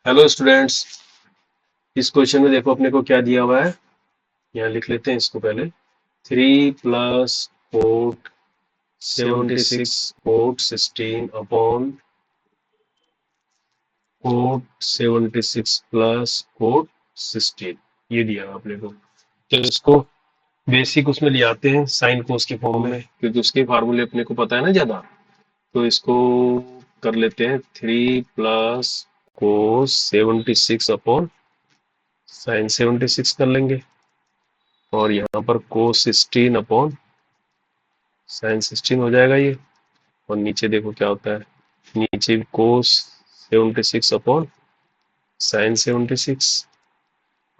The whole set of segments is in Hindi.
Hello students. इस क्वेश्चन में देखो अपने को क्या दिया हुआ है। यहाँ लिख लेते हैं इसको पहले। 3 + कोट 76 + कोट 76 ये दिया हुआ अपने को। तो इसको बेसिक उसमें ले आते हैं साइन कोस के फॉर्म में, क्योंकि उसके फार्मूले अपने को पता है ना ज्यादा। तो इसको कर लेते हैं 3 + कोस 76 अपॉन साइन 76 कर लेंगे। और यहाँ पर कोस 16 अपॉन साइन 16 हो जाएगा ये। और नीचे देखो क्या होता है, नीचे कोस 76 अपॉन साइन 76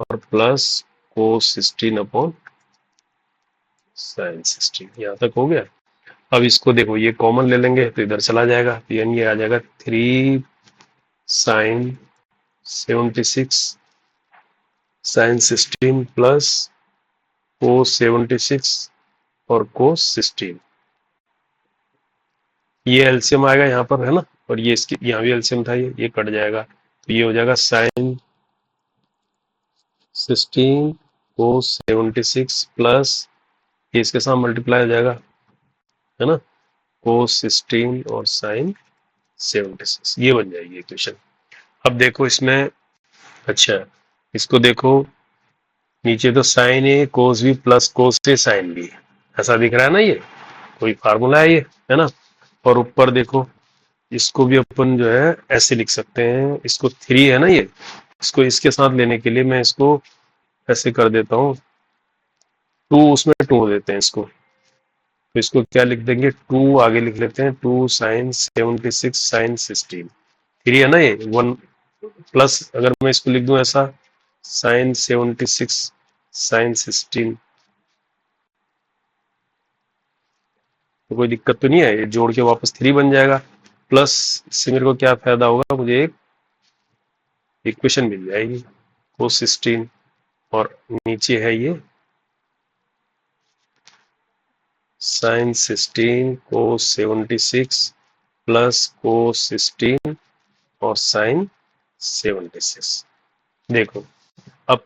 और प्लस कोस 16 अपॉन साइन 16। यहाँ तक हो गया। अब इसको देखो ये कॉमन ले लेंगे तो इधर चला जाएगा, तो यानी ये आ जाएगा 3 sin 76 साइन 16 प्लस कोस 76 और कोस 16। ये एलसीएम आएगा यहाँ पर, है ना। और ये इसकी यहाँ भी एलसीएम था, ये कट जाएगा, तो ये हो जाएगा साइन 16 कोस 76 प्लस ये इसके साथ मल्टीप्लाई हो जाएगा, है ना, कोस 16 और साइन 76। ये बन जाएगी इक्वेशन। अब देखो इसमें, अच्छा इसको देखो, नीचे तो साइन ए कोस बी प्लस कोस ए साइन बी ऐसा दिख रहा है ना, ये कोई फार्मूला है ये, है ना। और ऊपर देखो इसको भी अपन जो है ऐसे लिख सकते हैं, इसको 3 है ना ये, इसको इसके साथ लेने के लिए मैं इसको ऐसे कर देता हूँ, 2 उसमें 2 देते हैं इसको। तो इसको क्या लिख देंगे, 2 आगे लिख लेते हैं, 2 साइन 76 साइन 16। 3 है ना ये, 1 प्लस अगर मैं इसको लिख दूं ऐसा, साइन 76 साइन 16, तो कोई दिक्कत तो नहीं है, ये जोड़ के वापस 3 बन जाएगा। प्लस इससे मेरे को क्या फायदा होगा, मुझे एक इक्वेशन मिल जाएगी कोस 16, और नीचे है ये साइन 16 कोस 76 प्लस कोस 16 और साइन 76। देखो अब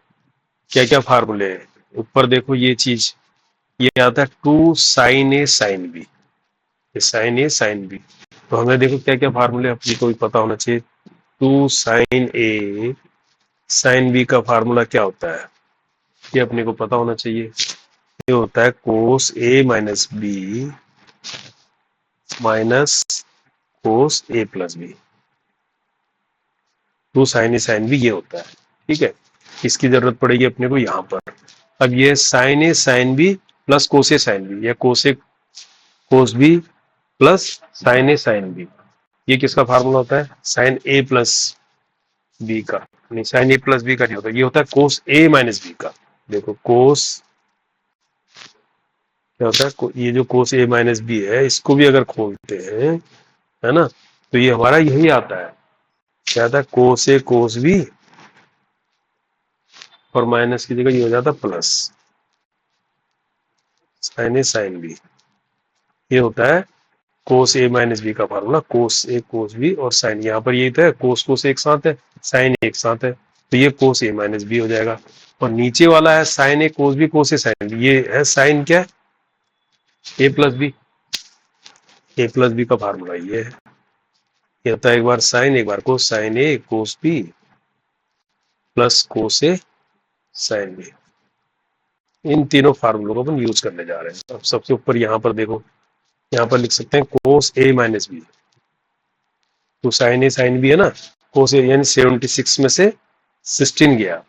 क्या क्या फार्मूले हैं, ऊपर देखो ये चीज, ये आता है 2 साइन ए साइन बी, ये साइन ए साइन बी। तो हमें देखो क्या क्या फार्मूले अपनी को भी पता होना चाहिए। 2 साइन ए साइन बी का फार्मूला क्या होता है, ये अपने को पता होना चाहिए। ये होता है कोस ए माइनस बी माइनस कोस ए प्लस बी। 2 साइन बी ये होता है, ठीक है। इसकी जरूरत पड़ेगी अपने को यहाँ पर। अब ये साइन ए साइन बी प्लस कोस ए साइन बी, या कोस ए कोस बी प्लस साइन ए साइन बी, ये किसका फार्मूला होता है, साइन ए प्लस बी का। नहीं, साइन ए प्लस बी का नहीं होता, ये होता है कोस ए माइनस बी का। देखो कोस क्या होता है, ये जो कोस ए माइनस बी है, इसको भी अगर खोलते हैं, है ना, तो ये हमारा यही आता है, क्या आता है, कोस ए कोस बी और माइनस की जगह ये हो जाता है प्लस साइन ए साइन बी। ये होता है कोस ए माइनस बी का फार्मूला, कोस ए कोस बी और साइन, यहाँ पर ये है कोस कोस एक साथ है, साइन एक साथ है, तो ये कोस ए माइनस बी हो जाएगा। और नीचे वाला है साइन ए कोस बी कोस ए साइन बी, ये है साइन क्या है, ए प्लस बी। ए प्लस बी का फार्मूला ये है, ये होता है एक बार साइन एक बार कोस, साइन ए कोस बी प्लस कोस ए साइन बी। इन तीनों फार्मूलों को अपन यूज करने जा रहे हैं। अब सबसे ऊपर यहाँ पर देखो, यहाँ पर लिख सकते हैं कोस ए माइनस बी, तो साइन बी है ना, कोस ए यानी 76 में से 16 गया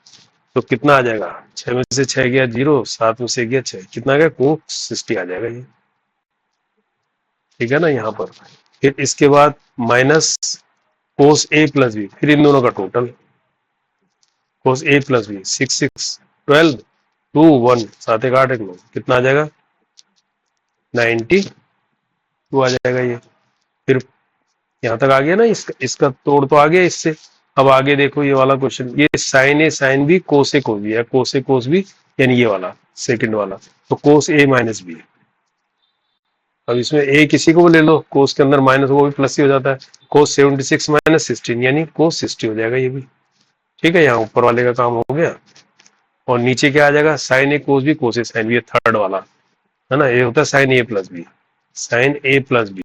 तो कितना आ जाएगा, 6 में से 6 गया 0, 7 में से गया 6, कितना आ गया, कोस 60 आ जाएगा ये, ठीक है ना। यहाँ पर फिर इसके बाद माइनस कोस ए प्लस बी, फिर इन दोनों का टोटल कोस ए प्लस बी, 6 6 12 2 1 7 1 8 1 9, कितना आ जाएगा 92 आ जाएगा ये। फिर यहाँ तक आ गया ना, इसका तोड़ तो आ गया इससे। अब आगे देखो ये वाला क्वेश्चन, ये साइन ए साइन बी कोस ए कोस बी है, कोस ए कोस बी यानी ये वाला सेकंड वाला, तो कोस ए माइनस बी। अब इसमें ए किसी को ले लो, कोस के अंदर माइनस वो भी प्लस ही हो जाता है, कोस 76 माइनस 16 यानी कोस 60 हो जाएगा ये भी। ठीक है, यहाँ ऊपर वाले का काम हो गया। और नीचे क्या आ जाएगा, साइन ए कोस बी कोस ए साइन बी, थर्ड वाला है ना, ये होता है साइन ए प्लस बी, साइन ए प्लस बी,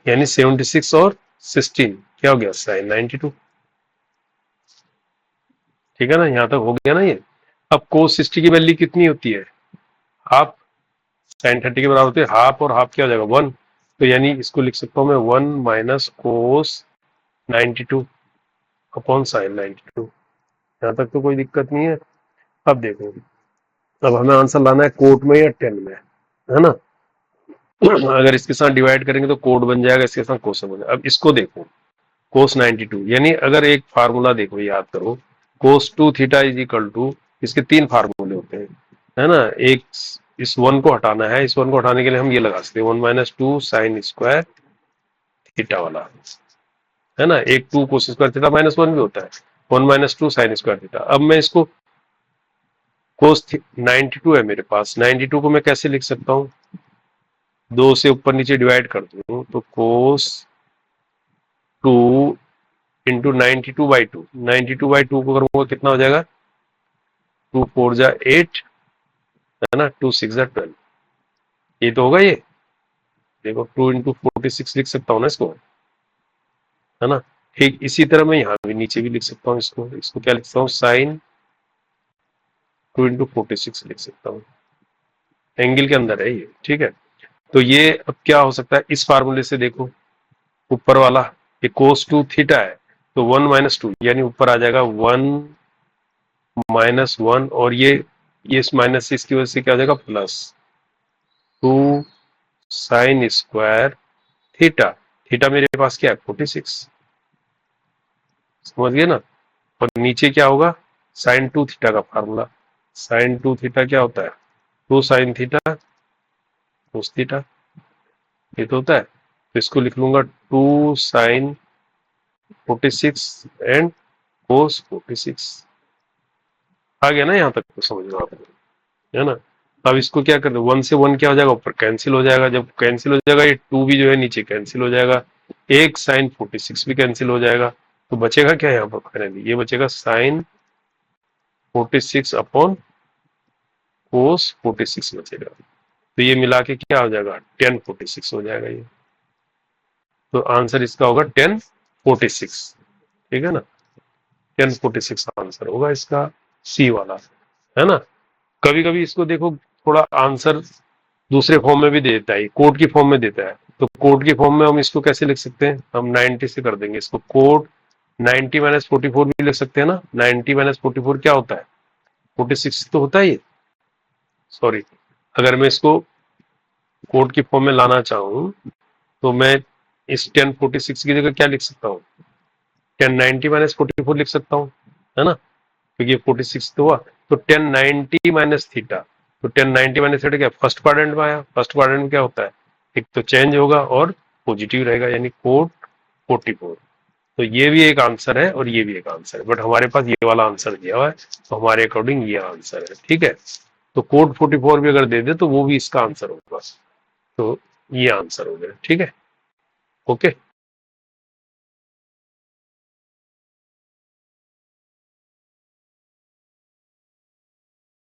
यानी 76 और 16 क्या हो गया, साइन 92। ठीक है ना, यहाँ तक हो गया ना ये। अब कोस 60 की वैल्यू कितनी होती है, हाफ, साइन 30 के बराबर होती है हाफ, और हाफ क्या हो जाएगा 1, तो यानी इसको लिख सकता हूँ मैं 1 माइनस कोस 92 अपॉन साइन 92। यहाँ तक तो कोई दिक्कत नहीं है। अब देखो, अब हमें आंसर लाना है कोट में या टेन में, है ना। अगर इसके साथ डिवाइड करेंगे तो कोट बन जाएगा, इसके साथ कोस बन जाएगा। अब इसको देखो, कोस 92, यानी अगर एक फार्मूला देखो, याद करो, कोस 2 थीटा इज इक्वल टू, इसके तीन फार्मूले होते हैं, है ना। एक, इस वन को हटाना है, इस वन को हटाने के लिए हम ये लगा सकते हैं 1 माइनस 2 साइन स्क्वायर थीटा वाला, है ना। एक 2 कोस स्क्वायर थीटा माइनस 1 भी होता है, 1 माइनस 2 साइन स्क्वायर थीटा। अब मैं इसको कोस 92 है मेरे पास, 92 को मैं कैसे लिख सकता हूँ, दो से ऊपर नीचे डिवाइड कर दूं तो कोस 2 इंटू 92/2, 92/2 को करूंगा कितना हो जाएगा, 2 4 जा 8, है ना, 2 6 जा 12, ये तो होगा ये। देखो 2 इंटू 46 लिख सकता हूँ ना इसको, है ना। ठीक इसी तरह मैं यहाँ भी नीचे भी लिख सकता हूँ इसको, इसको क्या लिख सकता हूँ, साइन 2 इंटू 46 लिख सकता हूँ, एंगल के अंदर है ये। ठीक है, तो ये अब क्या हो सकता है, इस फार्मूले से देखो, ऊपर वाला ये कोस 2 थीटा है, तो 1 माइनस 2, यानी ऊपर आ जाएगा 1 माइनस 1, और ये इस माइनस से इसकी वजह से क्या हो जाएगा, plus 2 sine square theta, theta मेरे पास क्या है 46, समझ गए ना। और नीचे क्या होगा, साइन 2 थीटा का फार्मूला, साइन 2 थीटा क्या होता है, 2 साइन थीटा कोस थीटा, ये तो होता है। तो इसको लिख लूंगा 2 साइन 46 एंड कोस 46। आ गया ना, यहाँ तक तो समझ लो आपको, है ना। अब इसको क्या कर दो, 1 से 1 क्या हो जाएगा, ऊपर कैंसिल हो जाएगा, जब कैंसिल हो जाएगा ये 2 भी जो है नीचे कैंसिल हो जाएगा, एक साइन 46 भी कैंसिल हो जाएगा, तो बचेगा क्या यहाँ पर फाइनली, ये बचेगा साइन 46 अपॉन कोस 46 बचेगा। तो ये मिला के क्या हो जाएगा, 1046 हो जाएगा ये। तो आंसर इसका होगा 1046, ठीक है ना, 1046 आंसर होगा इसका, सी वाला, है ना। कभी कभी इसको देखो, थोड़ा आंसर दूसरे फॉर्म में भी दे देता है, कोड की फॉर्म में देता है, तो कोड की फॉर्म में हम इसको कैसे लिख सकते हैं, हम 90 से कर देंगे इसको, कोड 90 माइनस 44 भी लिख सकते हैं ना, 90 माइनस 44 क्या होता है, 46 तो होता है ये, सॉरी। अगर मैं इसको कोड की फॉर्म में लाना चाहूँ तो मैं इस 1046 की जगह क्या लिख सकता हूँ, 1090 माइनस 44 लिख सकता हूँ, है ना, क्योंकि 46 तो हुआ। तो 1090 माइनस थीटा, तो 1090 माइनस थीटा क्या, फर्स्ट क्वाड्रेंट में आया, फर्स्ट क्वाड्रेंट में क्या होता है, एक तो चेंज होगा और पॉजिटिव रहेगा, यानी कोड 44। तो ये भी एक आंसर है और ये भी एक आंसर है, बट हमारे पास ये वाला आंसर दिया हुआ है, तो हमारे अकॉर्डिंग ये आंसर है, ठीक है। तो कोड 44 भी अगर दे दे तो वो भी इसका आंसर होगा, तो ये आंसर हो गया, ठीक है, ओके।